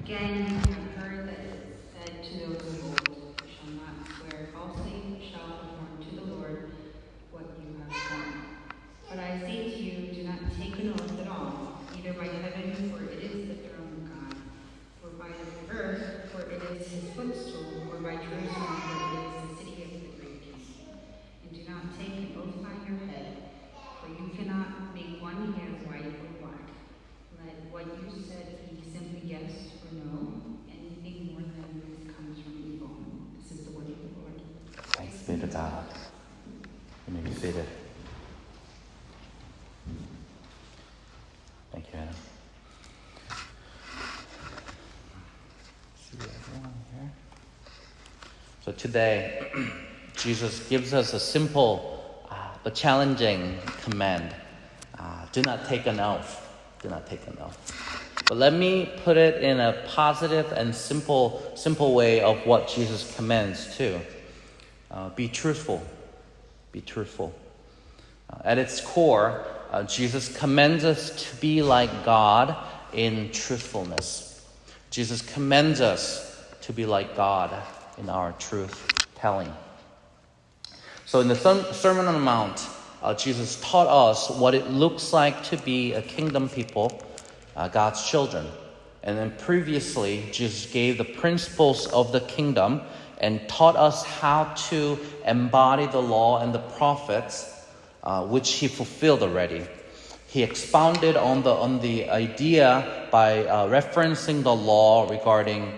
Again, you have heard that it said to those of old, "You shall not swear falsely, you shall perform to the Lord what you have sworn." But I say to you, do not take an oath at all, either by heaven, for it is the throne of God, or by the earth, for it is his footstool, or by Jerusalem, for it is the city of the great king. And do not take an oath on your head, for you cannot make one hair white or black. Let what you said be simply yes or no. Anything more than this comes from evil. This is the word of the Lord. Thanks be to God. You may be seated. Thank you, Anna. See everyone here. So today, Jesus gives us a simple but challenging command. Do not take an oath. Do not take an oath. But let me put it in a positive and simple way of what Jesus commands too. Be truthful. Be truthful. At its core, Jesus commands us to be like God in truthfulness. Jesus commands us to be like God in our truth telling. So in the Sermon on the Mount, Jesus taught us what it looks like to be a kingdom people, God's children. And then previously, Jesus gave the principles of the kingdom and taught us how to embody the law and the prophets, which he fulfilled already. He expounded on the idea by referencing the law regarding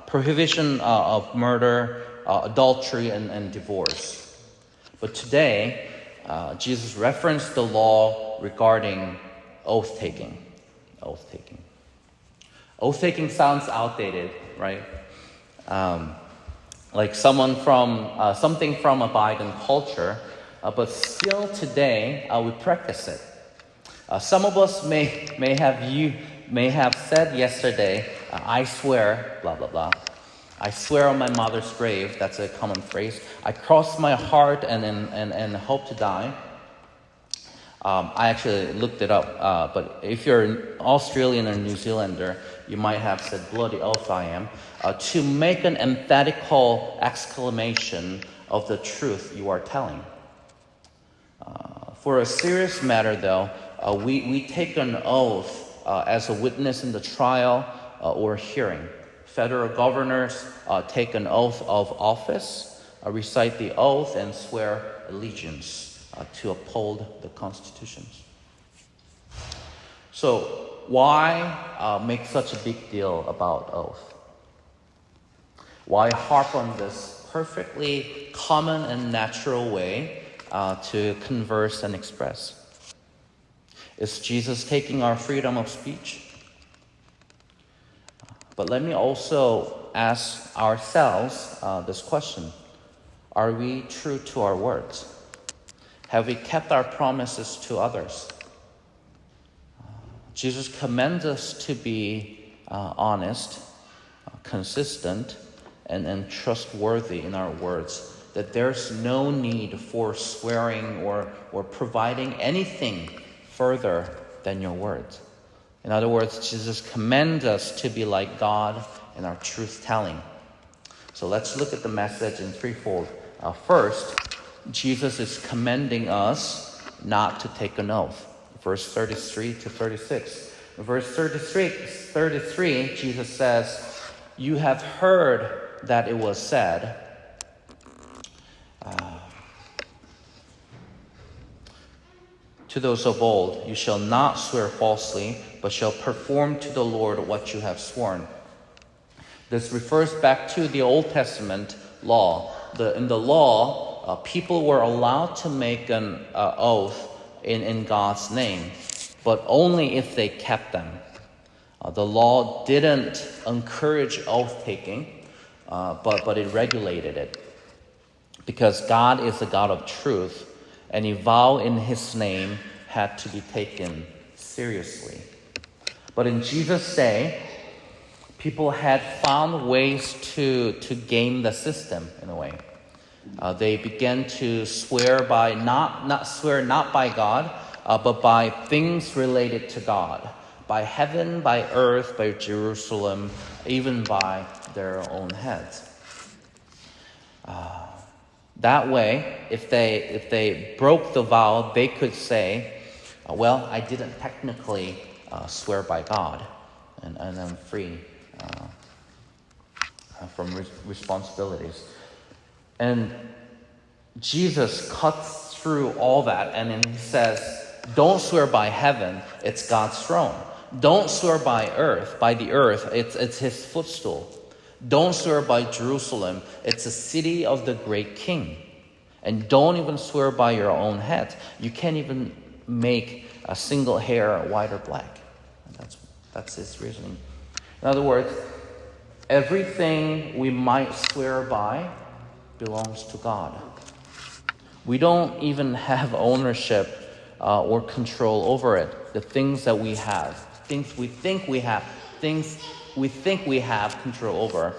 prohibition of murder, adultery, and divorce. But today, Jesus referenced the law regarding oath-taking. Oath-taking. Oath-taking sounds outdated, right? Like something from a bygone culture, but still today we practice it. Some of us may have said yesterday, "I swear," blah blah blah. I swear on my mother's grave. That's a common phrase. I cross my heart and hope to die. I actually looked it up, but if you're an Australian or New Zealander, you might have said "bloody oath I am," to make an emphatical exclamation of the truth you are telling. For a serious matter, though, we take an oath as a witness in the trial or hearing. Federal governors take an oath of office, recite the oath, and swear allegiance to uphold the constitutions. So why make such a big deal about oath? Why harp on this perfectly common and natural way to converse and express? Is Jesus taking our freedom of speech? But let me also ask ourselves this question. Are we true to our words? Have we kept our promises to others? Jesus commands us to be honest, consistent, and trustworthy in our words, that there's no need for swearing or providing anything further than your words. In other words, Jesus commands us to be like God in our truth-telling. So let's look at the message in threefold. First, Jesus is commanding us not to take an oath. Verse 33 to 36. Verse 33, Jesus says, "You have heard that it was said, to those of old, you shall not swear falsely, but shall perform to the Lord what you have sworn." This refers back to the Old Testament law. In the law, people were allowed to make an oath in God's name, but only if they kept them. The law didn't encourage oath-taking, but it regulated it. Because God is a God of truth, and a vow in his name had to be taken seriously. But in Jesus' day, people had found ways to game the system in a way. They began to swear by not by God, but by things related to God. by heaven, by earth, by Jerusalem, even by their own heads. That way, if they broke the vow, they could say, well, I didn't technically swear by God, and I'm free from responsibilities. And Jesus cuts through all that, and then he says, don't swear by heaven, it's God's throne. Don't swear by earth, by the earth, it's his footstool. Don't swear by Jerusalem, it's a city of the great king. And don't even swear by your own head. You can't even make a single hair white or black. And that's his reasoning. In other words, everything we might swear by belongs to God. We don't even have ownership or control over it. The things that we have, things we think we have control over.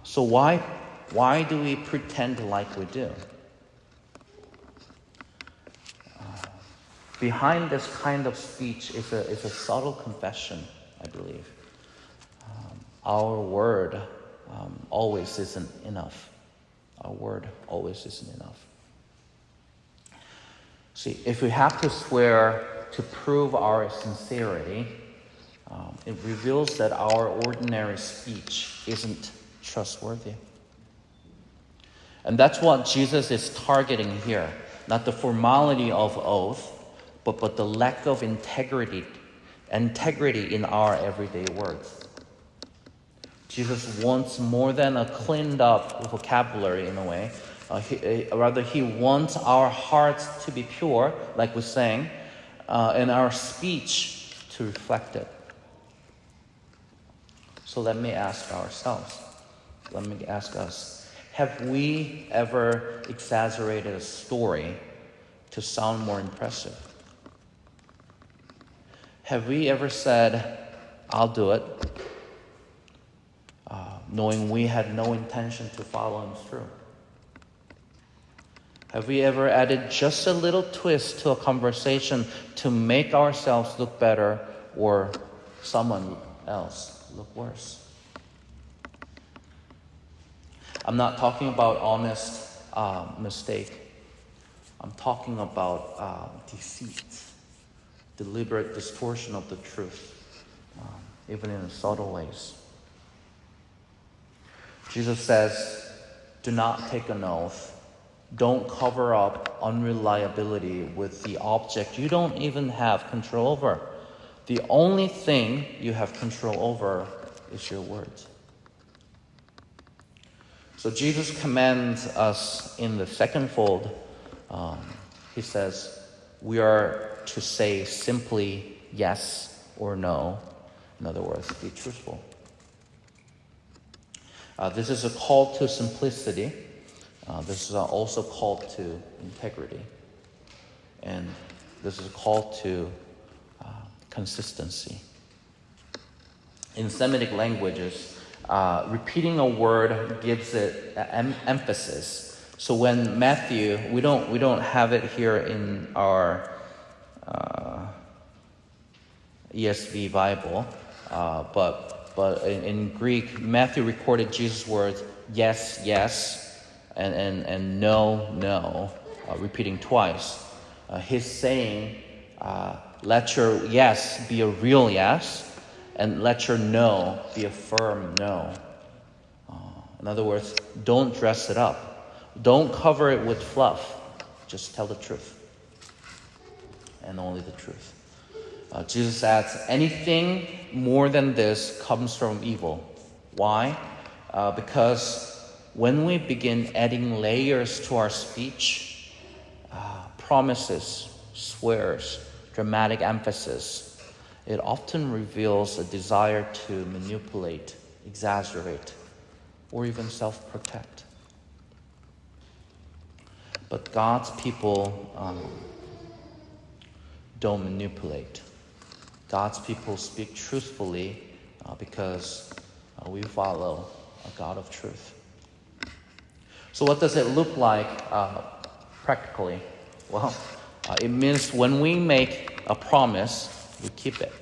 So why do we pretend like we do? Behind this kind of speech is a subtle confession, I believe. Our word always isn't enough. Our word always isn't enough. See, if we have to swear to prove our sincerity, it reveals that our ordinary speech isn't trustworthy. And that's what Jesus is targeting here. Not the formality of oath, but the lack of integrity in our everyday words. Jesus wants more than a cleaned up vocabulary in a way. Rather, he wants our hearts to be pure, like we sang, and our speech to reflect it. So let me ask us, have we ever exaggerated a story to sound more impressive? Have we ever said, I'll do it, knowing we had no intention to follow him through? Have we ever added just a little twist to a conversation to make ourselves look better or someone else look worse? I'm not talking about honest mistake. I'm talking about deceit, deliberate distortion of the truth, even in subtle ways. Jesus says, do not take an oath. Don't cover up unreliability with the object you don't even have control over. The only thing you have control over is your words. So Jesus commands us in the second fold. He says, we are to say simply yes or no. In other words, be truthful. This is a call to simplicity. This is also a call to integrity. And this is a call to consistency. In Semitic languages, repeating a word gives it emphasis. So when Matthew, we don't have it here in our ESV Bible, but in Greek, Matthew recorded Jesus' words, yes, yes, and no, no, repeating twice. He's saying, let your yes be a real yes, and let your no be a firm no. In other words, don't dress it up. Don't cover it with fluff. Just tell the truth. And only the truth. Jesus adds, anything more than this comes from evil. Why? Because when we begin adding layers to our speech, promises, swears, dramatic emphasis, it often reveals a desire to manipulate, exaggerate, or even self-protect. But God's people don't manipulate. God's people speak truthfully because we follow a God of truth. So what does it look like practically? Well, it means when we make a promise, we keep it.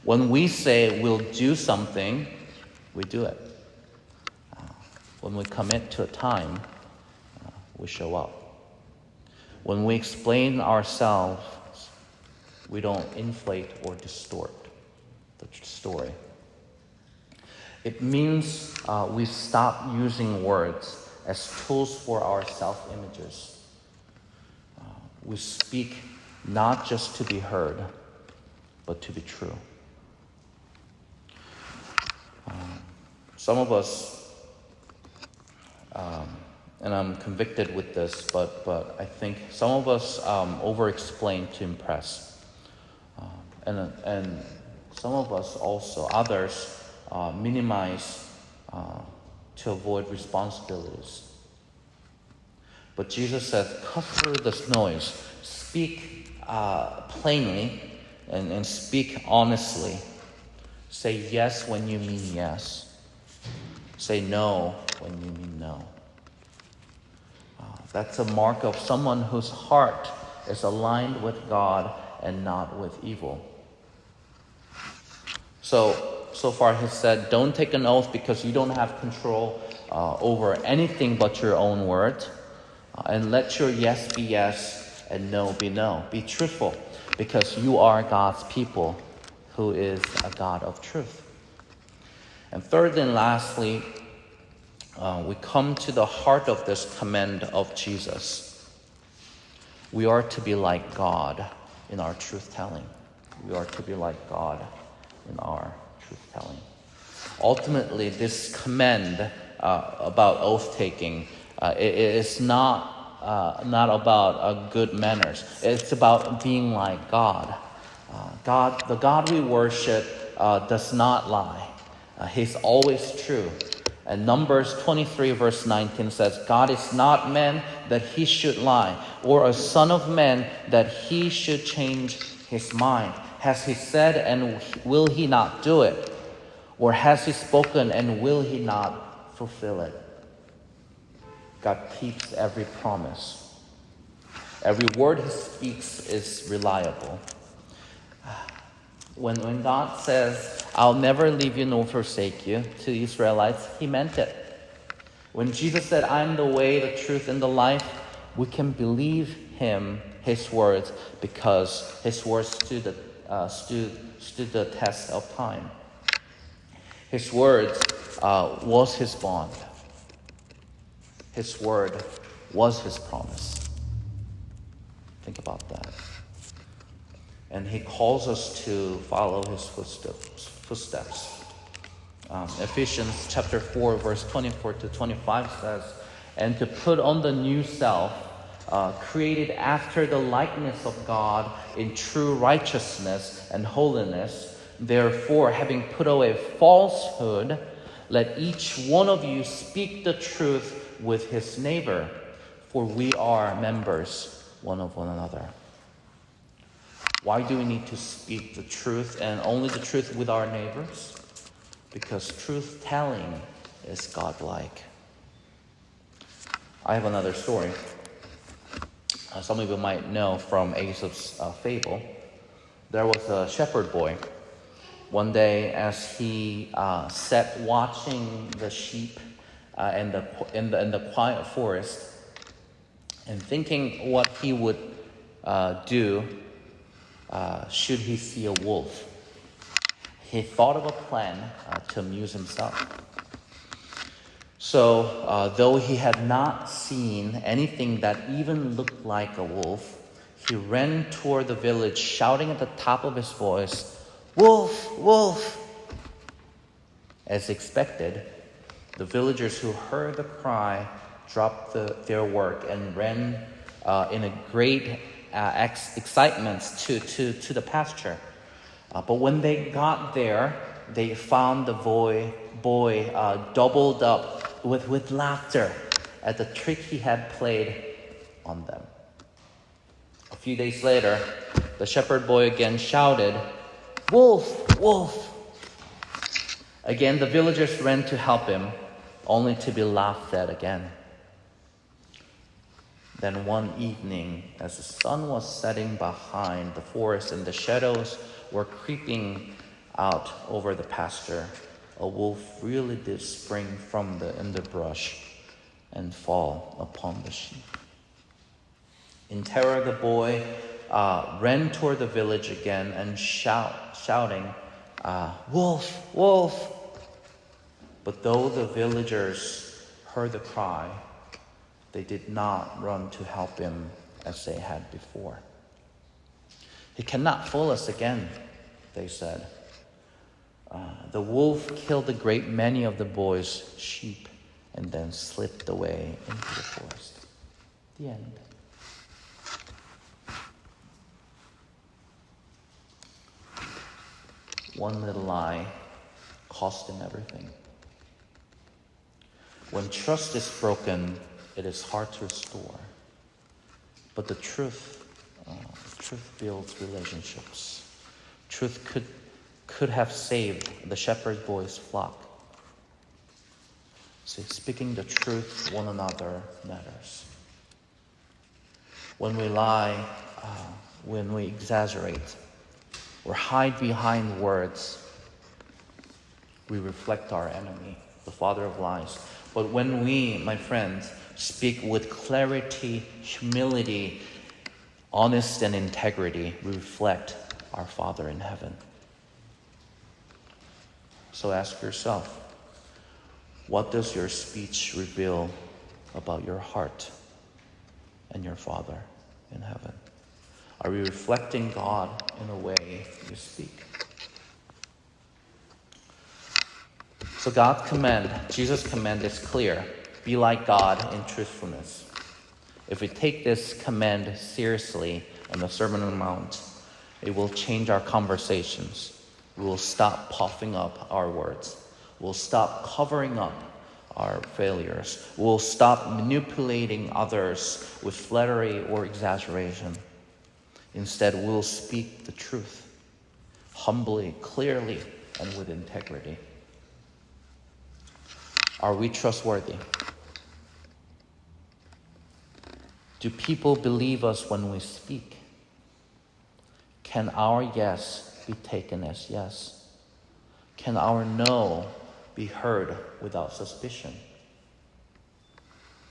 When we say we'll do something, we do it. When we commit to a time, we show up. When we explain ourselves, we don't inflate or distort the story. It means we stop using words as tools for our self-images. We speak not just to be heard, but to be true. Some of us, and I'm convicted with this, but I think some of us over-explain to impress. And some of us also, others, minimize to avoid responsibilities. But Jesus says, cut through this noise. Speak plainly and speak honestly. Say yes when you mean yes. Say no when you mean no. That's a mark of someone whose heart is aligned with God and not with evil. So far he said, don't take an oath because you don't have control over anything but your own word. And let your yes be yes and no be no. Be truthful because you are God's people who is a God of truth. And third and lastly, we come to the heart of this command of Jesus. We are to be like God in our truth-telling. We are to be like God in our truth-telling. Ultimately, this command about oath-taking it is not about good manners. It's about being like God. The God we worship does not lie. He's always true. And Numbers 23 verse 19 says, God is not man that he should lie, or a son of man that he should change his mind. Has he said and will he not do it? Or has he spoken and will he not fulfill it? God keeps every promise. Every word he speaks is reliable. When God says, I'll never leave you nor forsake you to the Israelites, he meant it. When Jesus said, I'm the way, the truth, and the life, we can believe him, his words, because his words stood the test of time. His words was his bond. His word was his promise. Think about that. And he calls us to follow his footsteps. Ephesians chapter 4, verse 24 to 25 says, and to put on the new self, created after the likeness of God in true righteousness and holiness. Therefore, having put away falsehood, let each one of you speak the truth with his neighbor, for we are members one of one another. Why do we need to speak the truth and only the truth with our neighbors? Because truth-telling is godlike. I have another story. Some of you might know from Aesop's fable. There was a shepherd boy. One day, as he sat watching the sheep in the quiet forest, and thinking what he would do should he see a wolf, he thought of a plan to amuse himself. So, though he had not seen anything that even looked like a wolf, he ran toward the village, shouting at the top of his voice, "Wolf! Wolf!" As expected, the villagers who heard the cry dropped their work and ran in a great excitement to the pasture. But when they got there, they found the boy doubled up with laughter at the trick he had played on them. A few days later, the shepherd boy again shouted, "Wolf! Wolf!" Again, the villagers ran to help him, only to be laughed at again. Then one evening, as the sun was setting behind the forest and the shadows were creeping out over the pasture, a wolf really did spring from the underbrush and fall upon the sheep. In terror, the boy ran toward the village again and shouting, "Wolf, wolf!" But though the villagers heard the cry, they did not run to help him as they had before. "He cannot fool us again," they said. The wolf killed a great many of the boy's sheep and then slipped away into the forest. The end. One little lie cost him everything. When trust is broken, it is hard to restore. But the truth builds relationships. Truth could have saved the shepherd boy's flock. See, speaking the truth to one another matters. When we lie, when we exaggerate, or hide behind words, we reflect our enemy, the father of lies. But when we, my friends, speak with clarity, humility, honest and integrity, we reflect our Father in heaven. So ask yourself, what does your speech reveal about your heart and your Father in heaven? Are you reflecting God in the way you speak? So God's command, Jesus' command is clear. Be like God in truthfulness. If we take this command seriously in the Sermon on the Mount, it will change our conversations. We will stop puffing up our words. We'll stop covering up our failures. We'll stop manipulating others with flattery or exaggeration. Instead, we'll speak the truth, humbly, clearly, and with integrity. Are we trustworthy? Do people believe us when we speak? Can our yes be taken as yes? Can our no be heard without suspicion?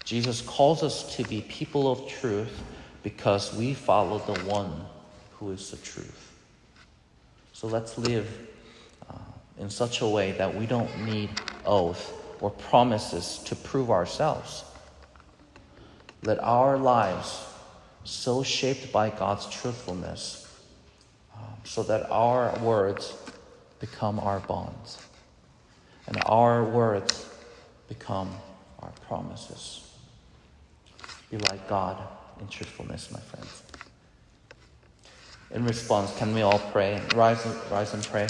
Jesus calls us to be people of truth because we follow the one who is the truth. So let's live in such a way that we don't need oath or promises to prove ourselves. Let our lives so shaped by God's truthfulness so that our words become our bonds and our words become our promises. Be like God in truthfulness, my friends. In response, can we all pray? Rise and pray.